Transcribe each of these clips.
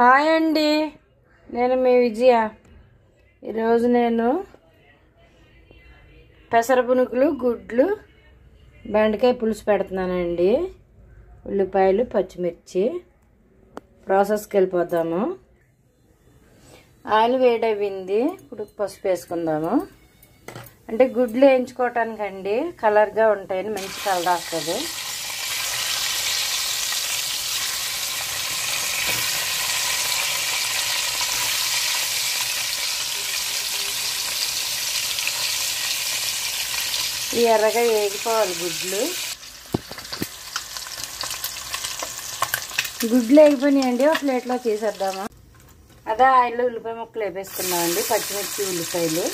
Hi అండి, నేను మీ విజయ. ఈరోజు నేను పెసర పునుకులు, గుడ్లు, బెండకాయ పులుసు పెడుతున్నానండి. ఉల్లిపాయలు, పచ్చిమిర్చి. ప్రాసెస్కి వెళ్ళిపోదాము. ఆయిల్ వేడయింది. ఇప్పుడు పసుపు వేసుకుందాము. అంటే గుడ్లు వేయించుకోవటానికండి, కలర్గా ఉంటాయని, మంచి కలర్ వస్తుంది. ఈ ఎర్రగా వేగిపోవాలి గుడ్లు వేగిపోయినాయండి. ఒక ప్లేట్లో చేసేద్దాము. అదే ఆయిల్లో ఉల్లిపాయ ముక్కలు వేపేసుకున్నామండి. పచ్చిమిర్చి, ఉల్లిపాయలు.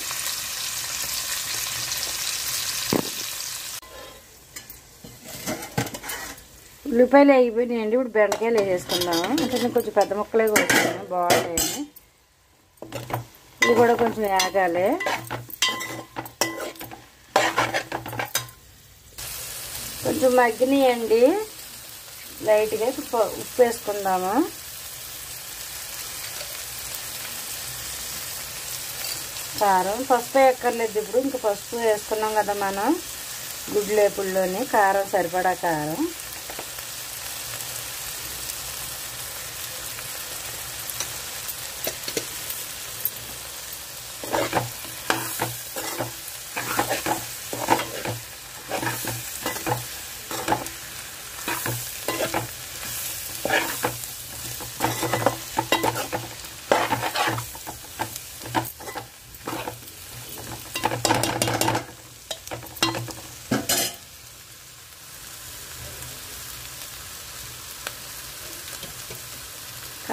ఉల్లిపాయలు వేగిపోయినాయండి. ఇప్పుడు బెండకాయలు వేసేసుకుందాము. అంటే నేను కొంచెం పెద్ద ముక్కలే కొడుతున్నాను, బాగుంటాయని. ఇది కూడా కొంచెం వేగాలి. కొంచెం మగ్గినాయండి లైట్గా. ఉప్పు వేసుకుందాము. కారం, పసుపు ఎక్కర్లేదు ఇప్పుడు. ఇంకా పసుపు వేసుకున్నాం కదా మనం గుడ్లు వేపుల్లోని. కారం సరిపడా కారం.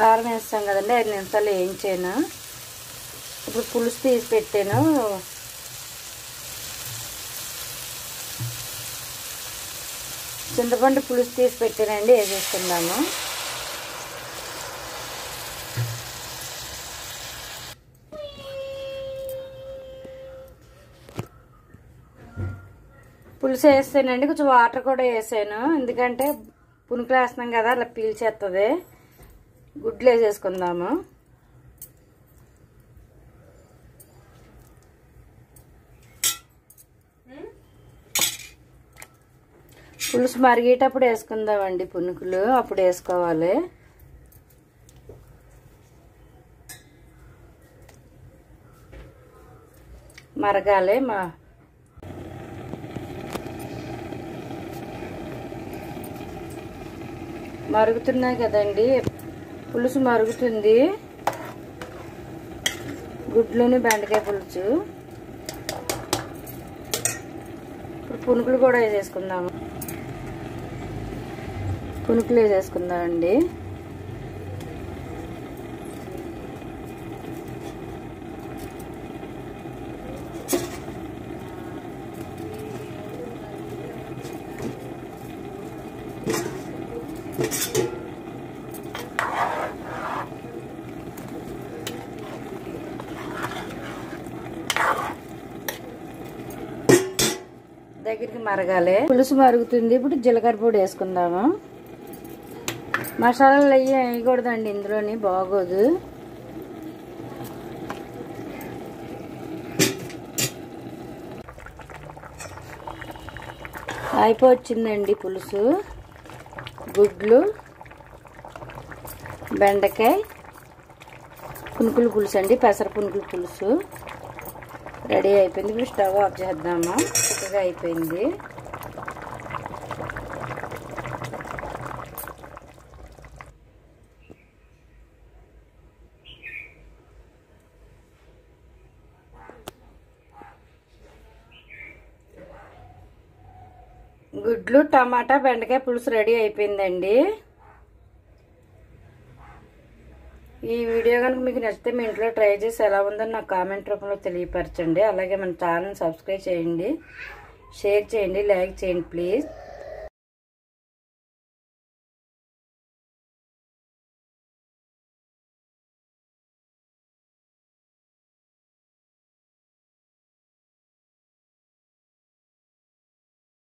కారం వేస్తాం కదండి, 5 నిమిషాలు వేయించాను. ఇప్పుడు పులుసు తీసి పెట్టాను. చింతపండు పులుసు తీసి పెట్టానండి, వేసేసుకుందాము. పులుసు వేస్తానండి. కొంచెం వాటర్ కూడా వేసాను, ఎందుకంటే పునుకులు వేస్తున్నాం కదా, అలా పీల్చేస్తుంది. గుడ్లు వేసేసుకుందాము. పులుసు మరిగేటప్పుడు వేసుకుందామండి పునుకులు, అప్పుడు వేసుకోవాలి. మరగాలి. మరుగుతున్నాయి కదండి, పులుసు మరుగుతుంది. గుడ్లుని బెండకాయ పులుసు. ఇప్పుడు పునుకులు కూడా వేసేసుకుందాము. పునుకులు వేసేసుకుందామండి. దగ్గరికి మరగాలి. పులుసు మరుగుతుంది. ఇప్పుడు జీలకర్ర పొడి వేసుకుందాము. మసాలాలు అయ్యి వేయకూడదండి ఇందులోని, బాగోదు. అయిపోవచ్చిందండి పులుసు. గుడ్లు, బెండకాయ పునుకులు పులుసు అండి, పెసర పునుకులు పులుసు రెడీ అయిపోయింది. ఇప్పుడు స్టవ్ ఆఫ్ చేద్దాము. చక్కగా అయిపోయింది. గుడ్లు, టమాటా, బెండకాయ పులుసు రెడీ అయిపోయిందండి. ఈ వీడియో కనుక మీకు నచ్చితే మీ ఇంట్లో ట్రై చేసి ఎలా ఉందని నాకు కామెంట్ రూపంలో తెలియపరచండి. అలాగే మన ఛానల్ సబ్స్క్రైబ్ చేయండి, షేర్ చేయండి, లైక్ చేయండి ప్లీజ్.